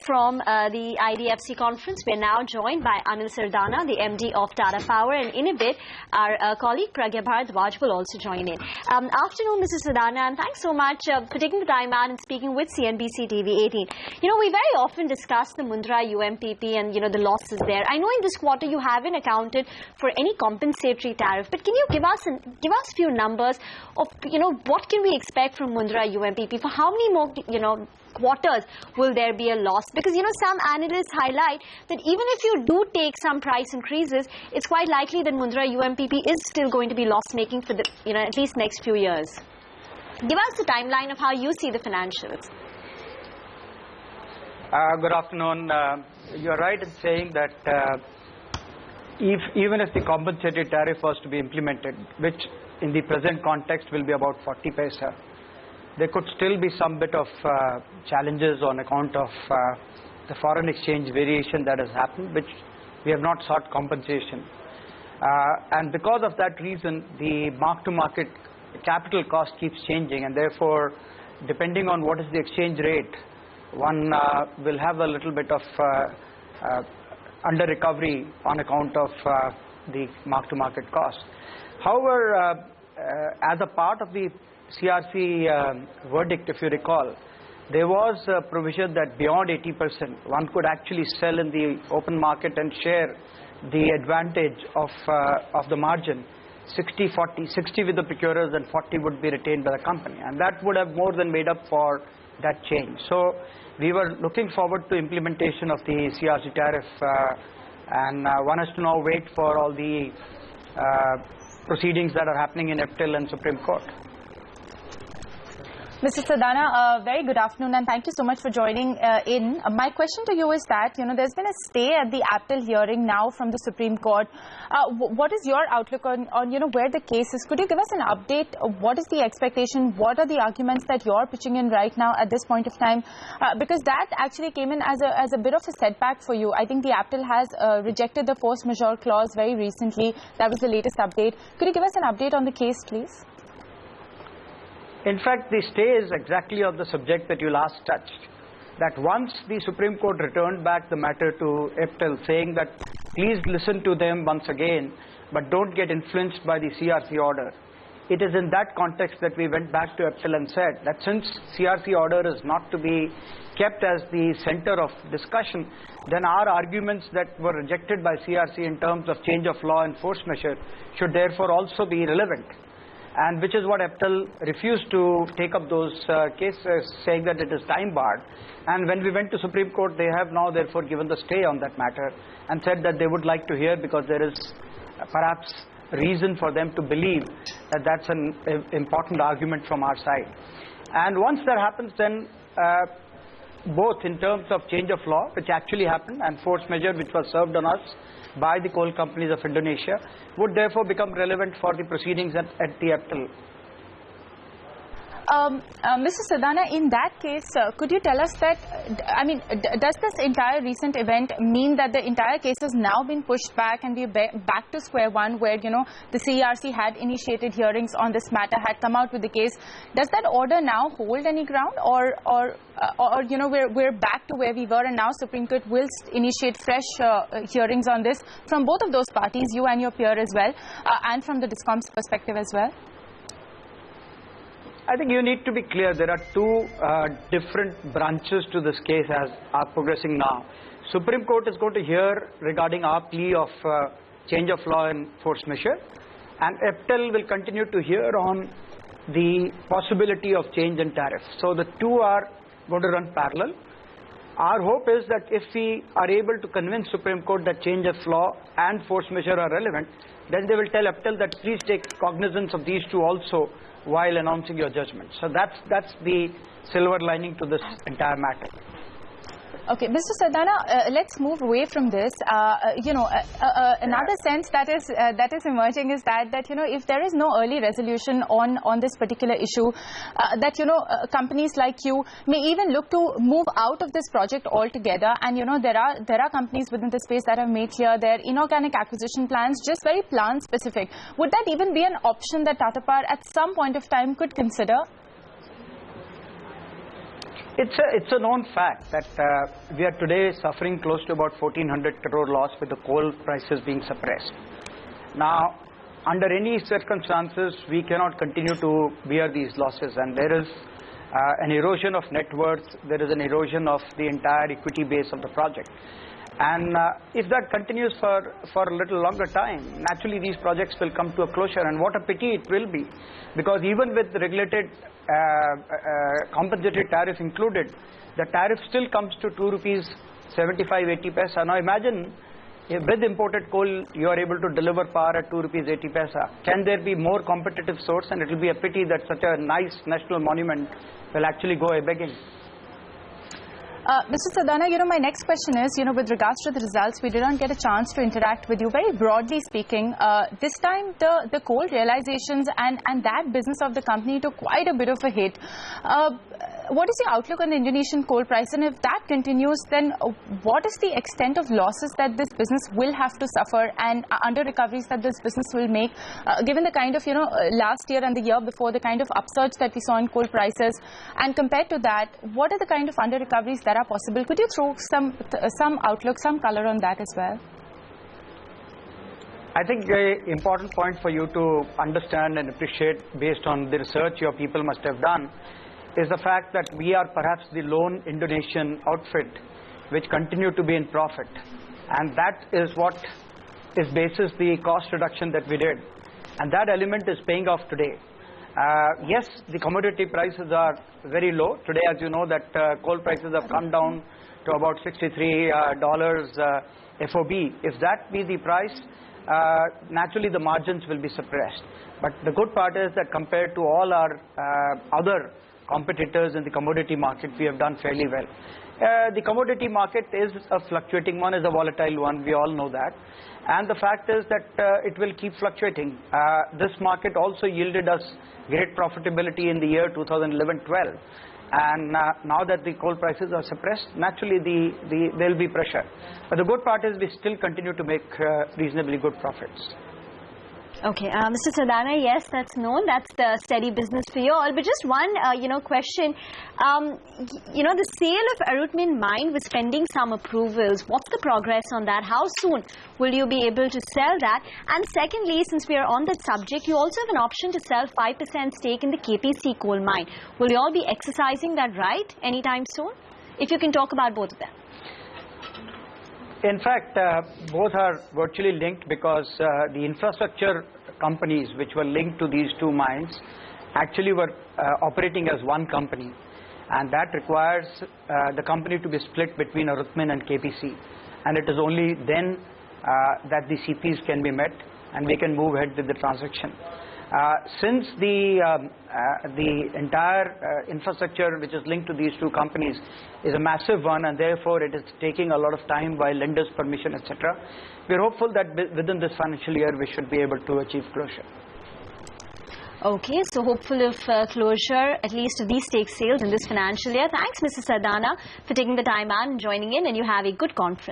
from the IDFC conference. We're now joined by Anil Sardana, the MD of Tata Power, and in a bit, our colleague Pragya Bharadwaj will also join in. Afternoon, Mr. Sardana, and thanks so much for taking the time out and speaking with CNBC TV 18. You know, we very often discuss the Mundra UMPP and, the losses there. I know in this quarter you haven't accounted for any compensatory tariff, but can you give us a few numbers of, what can we expect from Mundra UMPP? For how many more, quarters will there be a loss? Because some analysts highlight that even if you do take some price increases, it's quite likely that Mundra UMPP is still going to be loss making for the at least next few years. Give us the timeline of how you see the financials. Good afternoon. You're right in saying that even if the compensatory tariff was to be implemented, which in the present context will be about 40 paisa, there could still be some bit of challenges on account of the foreign exchange variation that has happened, which we have not sought compensation. And because of that reason, the mark-to-market capital cost keeps changing, and therefore, depending on what is the exchange rate, one will have a little bit of under-recovery on account of the mark-to-market cost. However, as a part of the CRC verdict, if you recall, there was a provision that beyond 80%, one could actually sell in the open market and share the advantage of the margin, 60-40, 60 with the procurers and 40 would be retained by the company. And that would have more than made up for that change. So we were looking forward to implementation of the CRC tariff, and one has to now wait for all the proceedings that are happening in FTL and Supreme Court. Mr. Sardana, very good afternoon and thank you so much for joining in. My question to you is that, there's been a stay at the APTEL hearing now from the Supreme Court. What is your outlook on where the case is? Could you give us an update? What is the expectation? What are the arguments that you're pitching in right now at this point of time? Because that actually came in as a bit of a setback for you. I think the APTEL has rejected the force majeure clause very recently. That was the latest update. Could you give us an update on the case, please? In fact, the stay is exactly on the subject that you last touched. That once the Supreme Court returned back the matter to FTL saying that please listen to them once again, but don't get influenced by the CRC order. It is in that context that we went back to FTL and said that since CRC order is not to be kept as the center of discussion, then our arguments that were rejected by CRC in terms of change of law and force measure should therefore also be relevant. And which is what FTL refused to take up those cases, saying that it is time barred. And when we went to Supreme Court, they have now therefore given the stay on that matter and said that they would like to hear, because there is perhaps reason for them to believe that that's an important argument from our side. And once that happens, then both in terms of change of law, which actually happened, and force measure which was served on us by the coal companies of Indonesia, would therefore become relevant for the proceedings at the APTEL. Mr. Sardana, in that case, could you tell us that, does this entire recent event mean that the entire case has now been pushed back and we're back to square one, where, the CRC had initiated hearings on this matter, had come out with the case? Does that order now hold any ground, or we're back to where we were and now Supreme Court will initiate fresh hearings on this from both of those parties, you and your peer as well, and from the DISCOM's perspective as well? I think you need to be clear. There are two different branches to this case as are progressing now. Supreme Court is going to hear regarding our plea of change of law and force measure, and FTL will continue to hear on the possibility of change in tariff. So the two are going to run parallel. Our hope is that if we are able to convince Supreme Court that change of law and force measure are relevant, then they will tell FTL that please take cognizance of these two also while announcing your judgment. So that's the silver lining to this entire matter. Okay, Mr. Sardana, let's move away from this. Another sense that is emerging is that if there is no early resolution on this particular issue, companies like you may even look to move out of this project altogether. And there are companies within the space that have made clear their inorganic acquisition plans, just very plant specific. Would that even be an option that Tata Power at some point of time could consider? It's a known fact that we are today suffering close to about 1,400 crore loss with the coal prices being suppressed. Now, under any circumstances, we cannot continue to bear these losses, and there is an erosion of net worth, there is an erosion of the entire equity base of the project. And if that continues for a little longer time, naturally these projects will come to a closure, and what a pity it will be, because even with the regulated compensatory tariff included, the tariff still comes to 2 rupees 75-80 paisa. Now imagine, with imported coal you are able to deliver power at 2 rupees 80 paisa. Can there be more competitive source? And it will be a pity that such a nice national monument will actually go a begging. Mr. Sardana, my next question is, with regards to the results, we did not get a chance to interact with you. Very broadly speaking, this time the coal realizations and that business of the company took quite a bit of a hit. What is your outlook on the Indonesian coal price? And if that continues, then what is the extent of losses that this business will have to suffer and under recoveries that this business will make, given the kind of, last year and the year before, the kind of upsurge that we saw in coal prices? And compared to that, what are the kind of under recoveries that are possible? Could you throw some outlook, some color on that as well? I think the important point for you to understand and appreciate, based on the research your people must have done, is the fact that we are perhaps the lone Indonesian outfit which continue to be in profit, and that is what is basis the cost reduction that we did, and that element is paying off today. Yes, the commodity prices are very low today. As you know, that coal prices have come down to about $63 FOB. If that be the price, naturally the margins will be suppressed. But the good part is that compared to all our other competitors in the commodity market, we have done fairly well. The commodity market is a fluctuating one, is a volatile one, we all know that. And the fact is that it will keep fluctuating. This market also yielded us great profitability in the year 2011-12. And now that the coal prices are suppressed, naturally there will be pressure. But the good part is we still continue to make reasonably good profits. Okay, Mr. Sardana, yes, that's known. That's the steady business for you all. But just one, question. The sale of Arutmin mine was pending some approvals. What's the progress on that? How soon will you be able to sell that? And secondly, since we are on that subject, you also have an option to sell 5% stake in the KPC coal mine. Will you all be exercising that right anytime soon? If you can talk about both of them. In fact, both are virtually linked, because the infrastructure companies which were linked to these two mines actually were operating as one company, and that requires the company to be split between Arutmin and KPC, and it is only then that the CPs can be met and we can move ahead with the transaction. Since the entire infrastructure which is linked to these two companies is a massive one, and therefore it is taking a lot of time by lenders' permission, etc., we are hopeful that within this financial year we should be able to achieve closure. Okay, so hopeful of closure, at least of these stake sales in this financial year. Thanks, Mr. Sardana, for taking the time out and joining in, and you have a good conference.